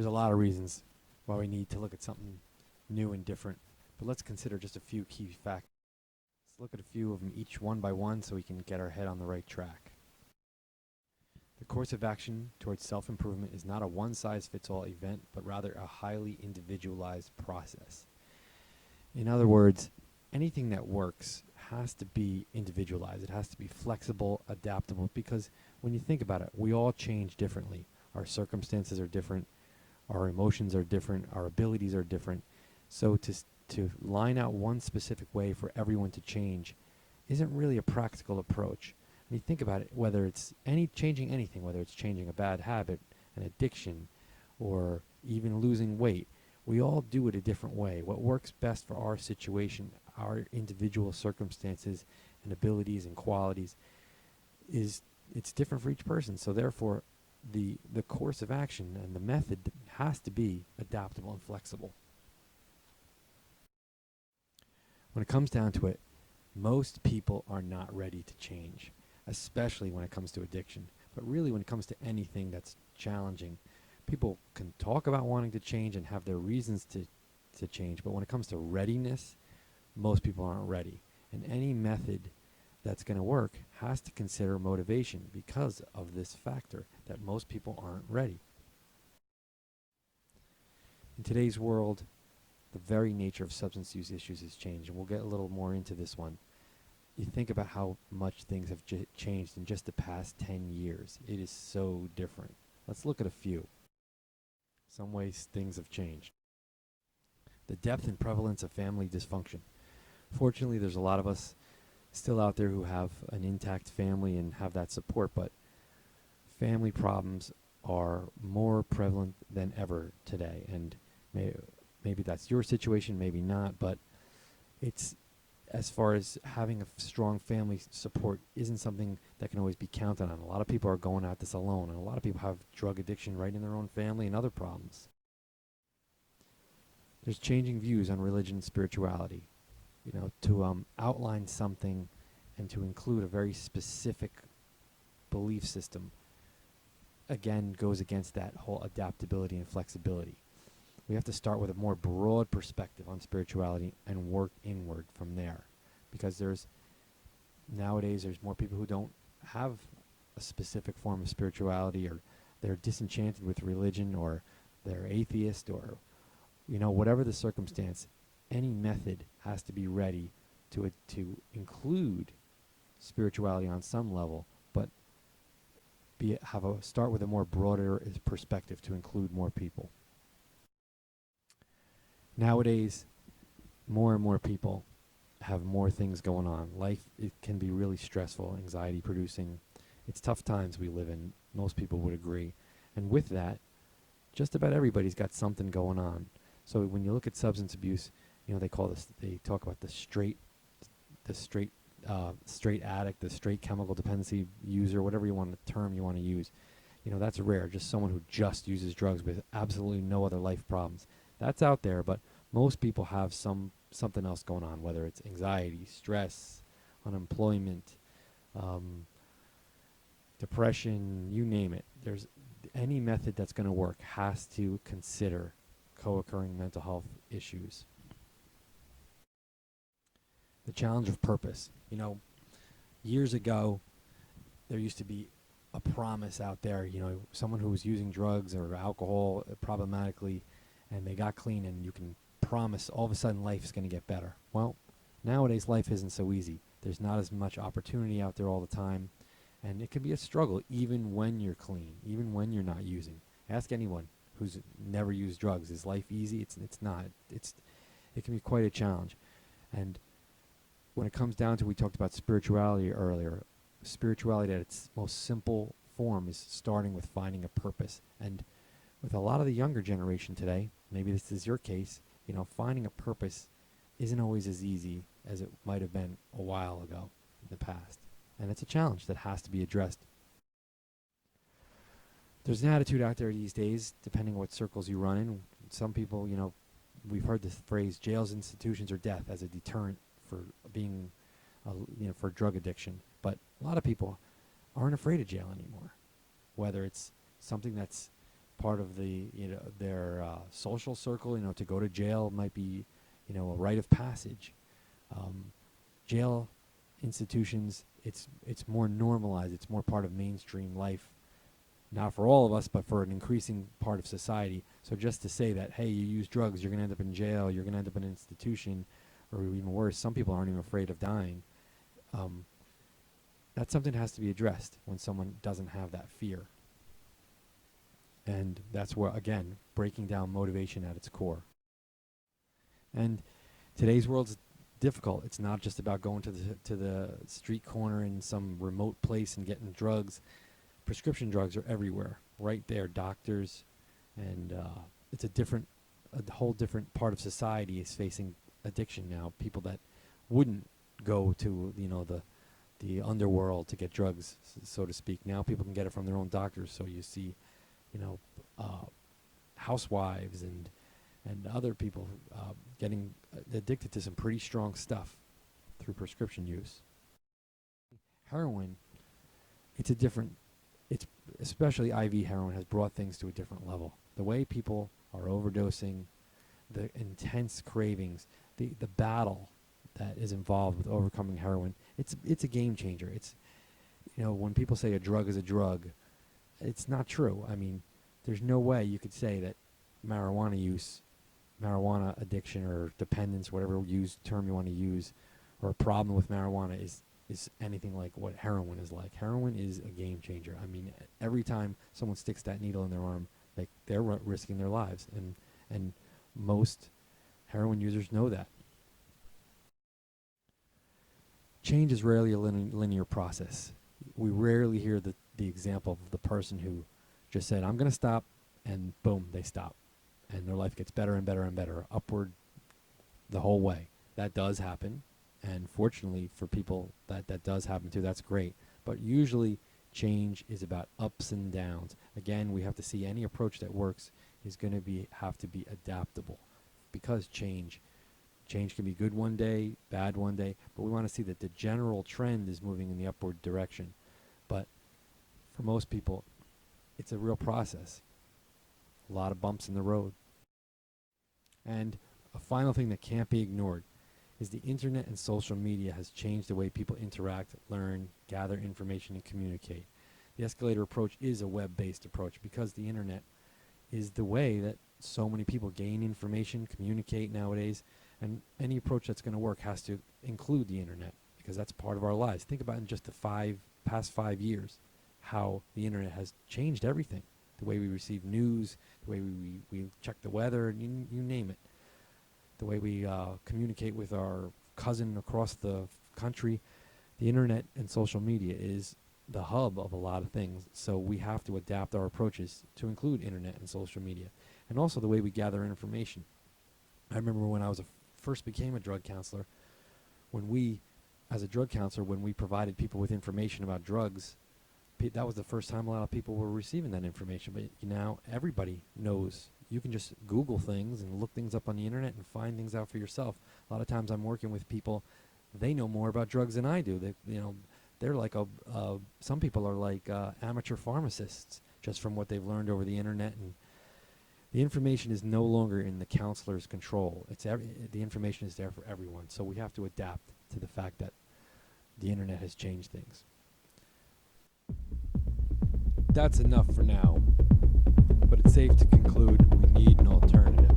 There's a lot of reasons why we need to look at something new and different, but let's consider just a few key factors. Let's look at a few of them each one by one so we can get our head on the right track. The course of action towards self-improvement is not a one-size-fits-all event, but rather a highly individualized process. In other words, anything that works has to be individualized. It has to be flexible, adaptable, because when you think about it, we all change differently. Our circumstances are different, our emotions are different, our abilities are different. So to line out one specific way for everyone to change isn't really a practical approach. I mean, think about it, whether it's changing anything, whether it's changing a bad habit, an addiction, or even losing weight, we all do it a different way. What works best for our situation, our individual circumstances and abilities and qualities it's different for each person. So therefore, the course of action and the method has to be adaptable and flexible. When it comes down to it, most people are not ready to change, especially when it comes to addiction. But really, when it comes to anything that's challenging, people can talk about wanting to change and have their reasons to change. But when it comes to readiness, most people aren't ready. And any method that's going to work has to consider motivation because of this factor that most people aren't ready. In today's world, the very nature of substance use issues has changed, and we'll get a little more into this one. You think about how much things have changed in just the past 10 years. It is so different. Let's look at a few. Some ways things have changed. The depth and prevalence of family dysfunction. Fortunately, there's a lot of us still out there who have an intact family and have that support, but family problems are more prevalent than ever today. And maybe that's your situation, maybe not, but it's, as far as having a strong family support isn't something that can always be counted on. A lot of people are going at this alone, and a lot of people have drug addiction right in their own family and other problems. There's changing views on religion and spirituality. You know, to outline something and to include a very specific belief system, again, goes against that whole adaptability and flexibility. We have to start with a more broad perspective on spirituality and work inward from there, because nowadays there's more people who don't have a specific form of spirituality, or they're disenchanted with religion, or they're atheist, or whatever the circumstance. Any method has to be ready to include spirituality on some level, but start with a more broader perspective to include more people. Nowadays, more and more people have more things going on. Life, it can be really stressful, anxiety producing. It's tough times we live in. Most people would agree. And with that, just about everybody's got something going on. So when you look at substance abuse, they talk about the straight addict, the straight chemical dependency user, whatever you want, the term you want to use. That's rare. Just someone who just uses drugs with absolutely no other life problems. That's out there, but most people have something else going on, whether it's anxiety, stress, unemployment, depression, you name it. There's any method that's going to work has to consider co-occurring mental health issues. The challenge of purpose. Years ago, there used to be a promise out there, someone who was using drugs or alcohol problematically, and they got clean, and you can promise all of a sudden life is going to get better. Well, nowadays life isn't so easy. There's not as much opportunity out there all the time, and it can be a struggle even when you're clean, even when you're not using. Ask anyone who's never used drugs. Is life easy? It's not. It can be quite a challenge. And when it comes down to, we talked about spirituality earlier. Spirituality at its most simple form is starting with finding a purpose. And with a lot of the younger generation today, maybe this is your case, finding a purpose isn't always as easy as it might have been a while ago in the past. And it's a challenge that has to be addressed. There's an attitude out there these days, depending on what circles you run in. Some people, we've heard this phrase, jails, institutions, or death, as a deterrent for being, for drug addiction. But a lot of people aren't afraid of jail anymore, whether it's something that's part of their social circle. To go to jail might be a rite of passage. Jail institutions, it's more normalized. It's more part of mainstream life. Not for all of us, but for an increasing part of society. So just to say that, hey, you use drugs, you're going to end up in jail, you're going to end up in an institution, or even worse, some people aren't even afraid of dying. That's something that has to be addressed when someone doesn't have that fear. And that's where, again, breaking down motivation at its core. And today's world's difficult. It's not just about going to the street corner in some remote place and getting drugs. Prescription drugs are everywhere, right there. Doctors, and it's a whole different part of society is facing addiction now. People that wouldn't go to the underworld to get drugs, so to speak. Now people can get it from their own doctors. So you see, housewives and other people getting addicted to some pretty strong stuff through prescription use. Heroin, it's especially IV heroin has brought things to a different level. The way people are overdosing, the intense cravings, the battle that is involved with overcoming heroin, it's a game changer. It's, when people say a drug is a drug, it's not true. I mean, there's no way you could say that marijuana addiction or dependence, whatever term you want to use, or a problem with marijuana is anything like what heroin is like. Heroin is a game changer. I mean, every time someone sticks that needle in their arm, they're risking their lives, and most heroin users know that. Change is rarely a linear process. We rarely hear the example of the person who just said, I'm going to stop, and boom, they stop. And their life gets better and better and better, upward the whole way. That does happen. And fortunately for people that does happen to, that's great. But usually change is about ups and downs. Again, we have to see any approach that works is going to have to be adaptable, because change can be good one day, bad one day, but we want to see that the general trend is moving in the upward direction. But for most people, it's a real process. A lot of bumps in the road. And a final thing that can't be ignored is the internet and social media has changed the way people interact, learn, gather information, and communicate. The Escalator approach is a web-based approach because the internet is the way that so many people gain information, communicate nowadays, and any approach that's going to work has to include the internet because that's part of our lives. Think about in just the past 5 years how the internet has changed everything. The way we receive news, the way we check the weather, you name it. The way we communicate with our cousin across the country. The internet and social media is the hub of a lot of things, so we have to adapt our approaches to include internet and social media. And also the way we gather information. I remember when I first became a drug counselor, when we provided people with information about drugs, that was the first time a lot of people were receiving that information. But now everybody knows. You can just Google things and look things up on the internet and find things out for yourself. A lot of times I'm working with people, they know more about drugs than I do. They're like some people are like amateur pharmacists just from what they've learned over the internet. And the information is no longer in the counselor's control. The information is there for everyone. So we have to adapt to the fact that the internet has changed things. That's enough for now, but it's safe to conclude we need an alternative.